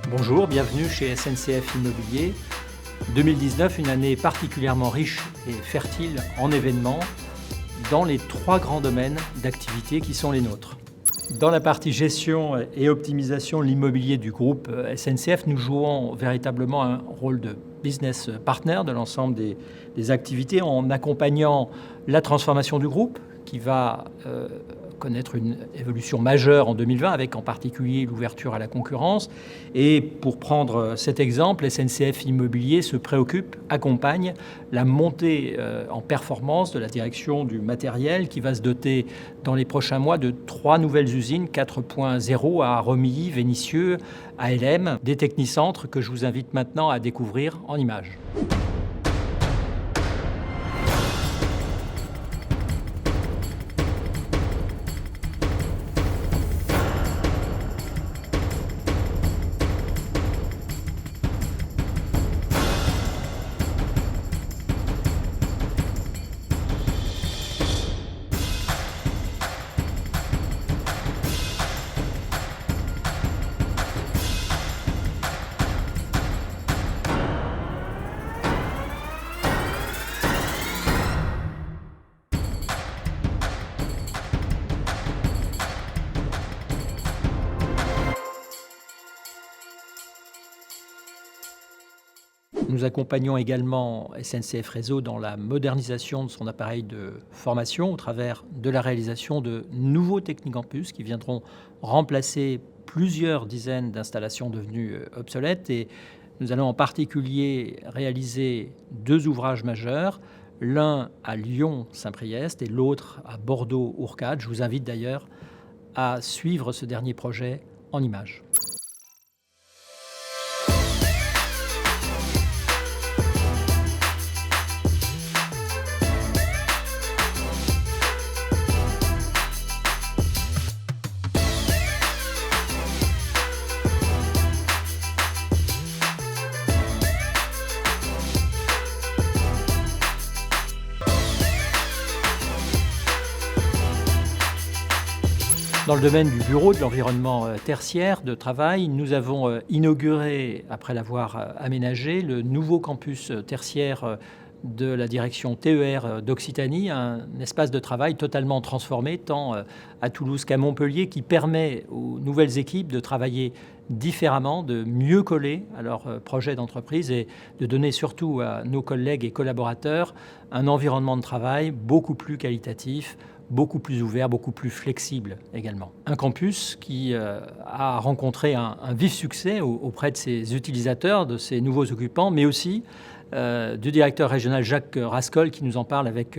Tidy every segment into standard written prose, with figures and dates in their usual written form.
Bonjour, bienvenue chez SNCF Immobilier. 2019, une année particulièrement riche et fertile en événements dans les trois grands domaines d'activité qui sont les nôtres. Dans la partie gestion et optimisation de l'immobilier du groupe SNCF, nous jouons véritablement un rôle de business partner de l'ensemble des activités en accompagnant la transformation du groupe qui va connaître une évolution majeure en 2020 avec en particulier l'ouverture à la concurrence. Et pour prendre cet exemple, SNCF Immobilier se préoccupe, accompagne la montée en performance de la direction du matériel qui va se doter dans les prochains mois de 3 nouvelles usines 4.0 à Romilly, Vénissieux, ALM, des technicentres que je vous invite maintenant à découvrir en images. Nous accompagnons également SNCF Réseau dans la modernisation de son appareil de formation au travers de la réalisation de nouveaux technicampus qui viendront remplacer plusieurs dizaines d'installations devenues obsolètes. Et nous allons en particulier réaliser 2 ouvrages majeurs, l'un à Lyon-Saint-Priest et l'autre à Bordeaux-Ourcade. Je vous invite d'ailleurs à suivre ce dernier projet en images. Dans le domaine du bureau, de l'environnement tertiaire de travail, nous avons inauguré, après l'avoir aménagé, le nouveau campus tertiaire de la direction TER d'Occitanie, un espace de travail totalement transformé, tant à Toulouse qu'à Montpellier, qui permet aux nouvelles équipes de travailler différemment, de mieux coller à leurs projets d'entreprise et de donner surtout à nos collègues et collaborateurs un environnement de travail beaucoup plus qualitatif, beaucoup plus ouvert, beaucoup plus flexible également. Un campus qui a rencontré un vif succès auprès de ses utilisateurs, de ses nouveaux occupants, mais aussi du directeur régional Jacques Rascol qui nous en parle avec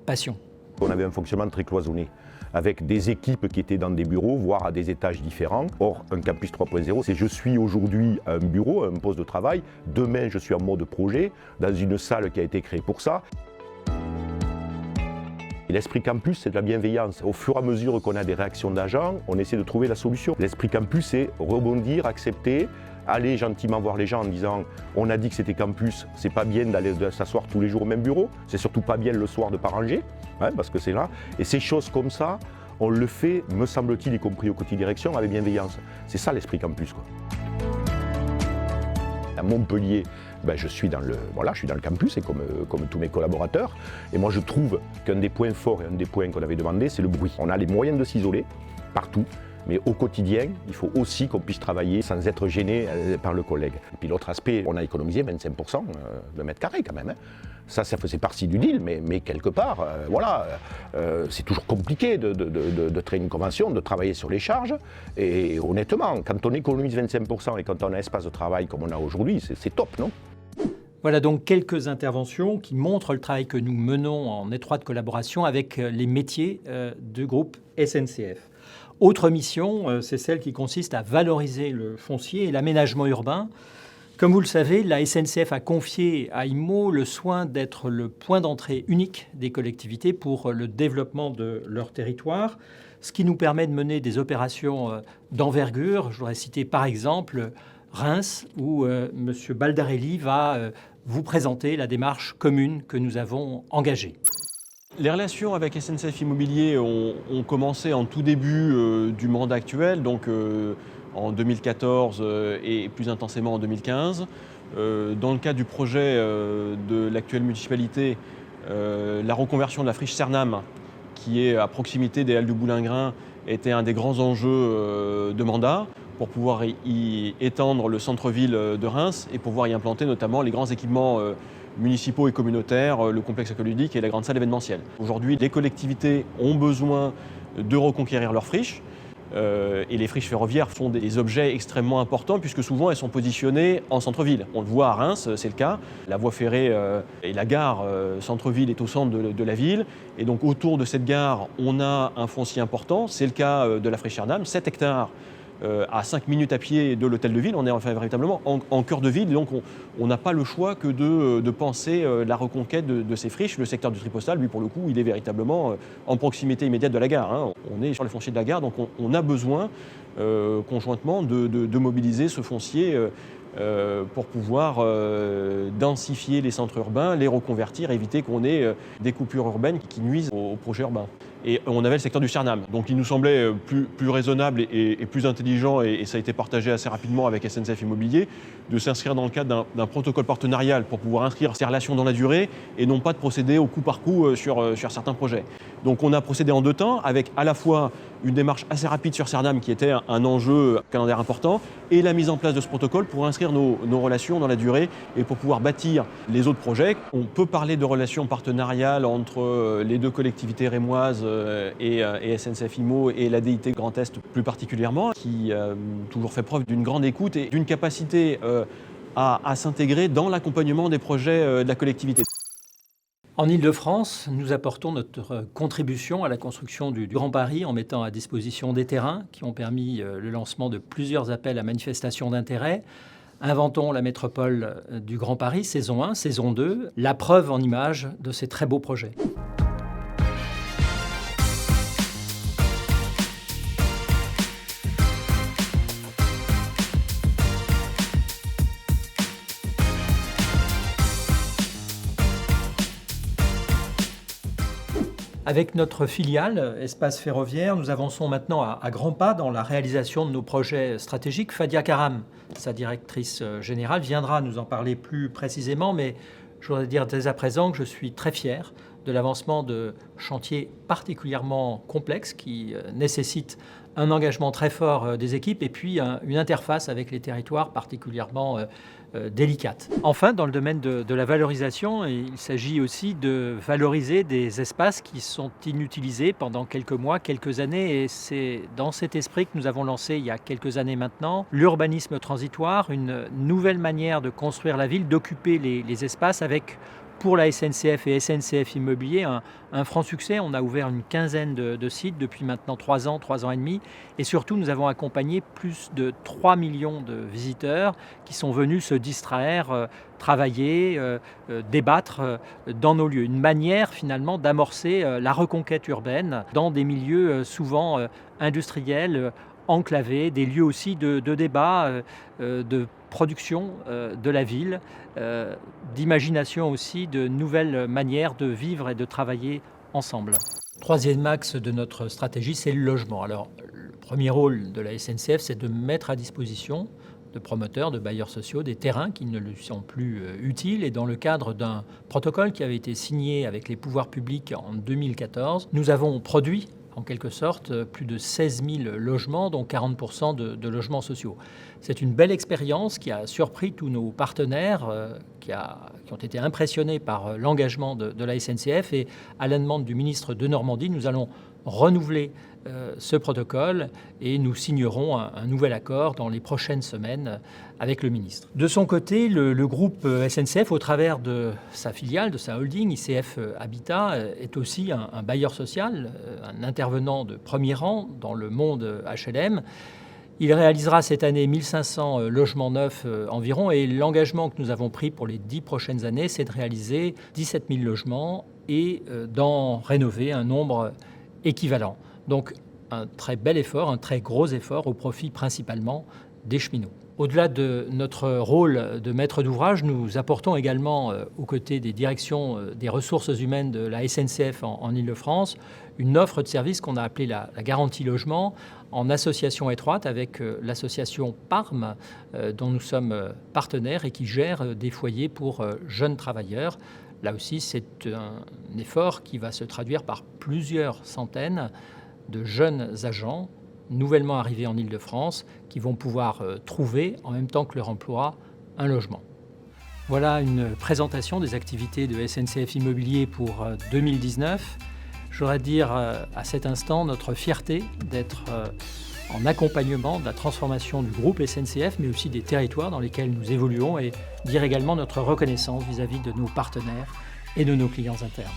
passion. On avait un fonctionnement très cloisonné, avec des équipes qui étaient dans des bureaux, voire à des étages différents. Or, un campus 3.0, c'est je suis aujourd'hui à un bureau, à un poste de travail, demain je suis en mode projet, dans une salle qui a été créée pour ça. Et l'esprit campus, c'est de la bienveillance. Au fur et à mesure qu'on a des réactions d'agents, on essaie de trouver la solution. L'esprit campus, c'est rebondir, accepter, aller gentiment voir les gens en disant « on a dit que c'était campus, c'est pas bien d'aller s'asseoir tous les jours au même bureau, c'est surtout pas bien le soir de pas ranger, hein, parce que c'est là ». Et ces choses comme ça, on le fait, me semble-t-il, y compris au quotidien direction, avec bienveillance. C'est ça l'esprit campus, quoi. À Montpellier, je suis dans le campus, et comme tous mes collaborateurs. Et moi, je trouve qu'un des points forts et un des points qu'on avait demandé, c'est le bruit. On a les moyens de s'isoler partout, mais au quotidien, il faut aussi qu'on puisse travailler sans être gêné par le collègue. Et puis l'autre aspect, on a économisé 25% de mètres carrés quand même. Ça faisait partie du deal, mais quelque part, c'est toujours compliqué de créer une convention, de travailler sur les charges. Et honnêtement, quand on économise 25% et quand on a un espace de travail comme on a aujourd'hui, c'est top, non ? Voilà donc quelques interventions qui montrent le travail que nous menons en étroite collaboration avec les métiers du groupe SNCF. Autre mission, c'est celle qui consiste à valoriser le foncier et l'aménagement urbain. Comme vous le savez, la SNCF a confié à IMO le soin d'être le point d'entrée unique des collectivités pour le développement de leur territoire, ce qui nous permet de mener des opérations d'envergure. Je voudrais citer par exemple Reims, où M. Baldarelli va vous présenter la démarche commune que nous avons engagée. Les relations avec SNCF Immobilier ont commencé en tout début du mandat actuel, donc en 2014 et plus intensément en 2015. Dans le cadre du projet de l'actuelle municipalité, la reconversion de la friche Cernam, qui est à proximité des Halles du Boulingrin, était un des grands enjeux de mandat pour pouvoir y étendre le centre-ville de Reims et pouvoir y implanter notamment les grands équipements municipaux et communautaires, le complexe écoludique et la grande salle événementielle. Aujourd'hui, les collectivités ont besoin de reconquérir leurs friches. Et les friches ferroviaires sont des objets extrêmement importants puisque souvent elles sont positionnées en centre-ville. On le voit à Reims, c'est le cas. La voie ferrée et la gare centre-ville est au centre de la ville. Et donc autour de cette gare, on a un foncier important. C'est le cas de la friche Cernam, 7 hectares. À 5 minutes à pied de l'hôtel de ville, on est enfin véritablement en cœur de ville, et donc on n'a pas le choix que de penser la reconquête de ces friches. Le secteur du Tripostal, lui pour le coup, il est véritablement en proximité immédiate de la gare, hein. On est sur le foncier de la gare, donc on a besoin conjointement de mobiliser ce foncier pour pouvoir densifier les centres urbains, les reconvertir, éviter qu'on ait des coupures urbaines qui nuisent au projet urbain. Et on avait le secteur du Cernam. Donc il nous semblait plus raisonnable et plus intelligent, et ça a été partagé assez rapidement avec SNCF Immobilier, de s'inscrire dans le cadre d'un protocole partenarial pour pouvoir inscrire ces relations dans la durée et non pas de procéder au coup par coup sur certains projets. Donc on a procédé en 2 temps, avec à la fois une démarche assez rapide sur Cernam qui était un enjeu calendaire important, et la mise en place de ce protocole pour inscrire nos relations dans la durée et pour pouvoir bâtir les autres projets. On peut parler de relations partenariales entre les 2 collectivités rémoises et SNCF Immo et la DIT Grand Est plus particulièrement, qui a toujours fait preuve d'une grande écoute et d'une capacité à s'intégrer dans l'accompagnement des projets de la collectivité. En Île-de-France, nous apportons notre contribution à la construction du Grand Paris en mettant à disposition des terrains qui ont permis le lancement de plusieurs appels à manifestation d'intérêt. Inventons la métropole du Grand Paris, saison 1, saison 2, la preuve en images de ces très beaux projets. Avec notre filiale Espace Ferroviaire, nous avançons maintenant à grands pas dans la réalisation de nos projets stratégiques. Fadia Karam, sa directrice générale, viendra nous en parler plus précisément, mais je voudrais dire dès à présent que je suis très fier de l'avancement de chantiers particulièrement complexes qui nécessitent un engagement très fort des équipes et puis une interface avec les territoires particulièrement délicate. Enfin, dans le domaine de la valorisation, il s'agit aussi de valoriser des espaces qui sont inutilisés pendant quelques mois, quelques années, et c'est dans cet esprit que nous avons lancé il y a quelques années maintenant l'urbanisme transitoire, une nouvelle manière de construire la ville, d'occuper les espaces avec, pour la SNCF et SNCF Immobilier, un franc succès. On a ouvert une quinzaine de sites depuis maintenant 3 ans et demi. Et surtout, nous avons accompagné plus de 3 millions de visiteurs qui sont venus se distraire, travailler, débattre dans nos lieux. Une manière finalement d'amorcer la reconquête urbaine dans des milieux souvent industriels, enclavés, des lieux aussi de débat, de production de la ville, d'imagination aussi, de nouvelles manières de vivre et de travailler ensemble. Troisième axe de notre stratégie, c'est le logement. Alors, le premier rôle de la SNCF, c'est de mettre à disposition de promoteurs, de bailleurs sociaux, des terrains qui ne lui sont plus utiles. Et dans le cadre d'un protocole qui avait été signé avec les pouvoirs publics en 2014, nous avons produit en quelque sorte plus de 16 000 logements, dont 40% de logements sociaux. C'est une belle expérience qui a surpris tous nos partenaires, qui ont été impressionnés par l'engagement de la SNCF. Et à la demande du ministre de Normandie, nous allons renouveler ce protocole et nous signerons un nouvel accord dans les prochaines semaines avec le ministre. De son côté, le groupe SNCF, au travers de sa filiale, de sa holding ICF Habitat, est aussi un bailleur social, un intervenant de premier rang dans le monde HLM. Il réalisera cette année 1500 logements neufs environ, et l'engagement que nous avons pris pour les 10 prochaines années, c'est de réaliser 17 000 logements et d'en rénover un nombre équivalent. Donc un très bel effort, un très gros effort au profit principalement des cheminots. Au-delà de notre rôle de maître d'ouvrage, nous apportons également, aux côtés des directions des ressources humaines de la SNCF en Île-de-France, une offre de service qu'on a appelée la garantie logement, en association étroite avec l'association PARM, dont nous sommes partenaires et qui gère des foyers pour jeunes travailleurs. Là aussi, c'est un effort qui va se traduire par plusieurs centaines de jeunes agents nouvellement arrivés en Île-de-France qui vont pouvoir trouver, en même temps que leur emploi, un logement. Voilà une présentation des activités de SNCF Immobilier pour 2019. Je voudrais dire à cet instant notre fierté d'être en accompagnement de la transformation du groupe SNCF, mais aussi des territoires dans lesquels nous évoluons, et dire également notre reconnaissance vis-à-vis de nos partenaires et de nos clients internes.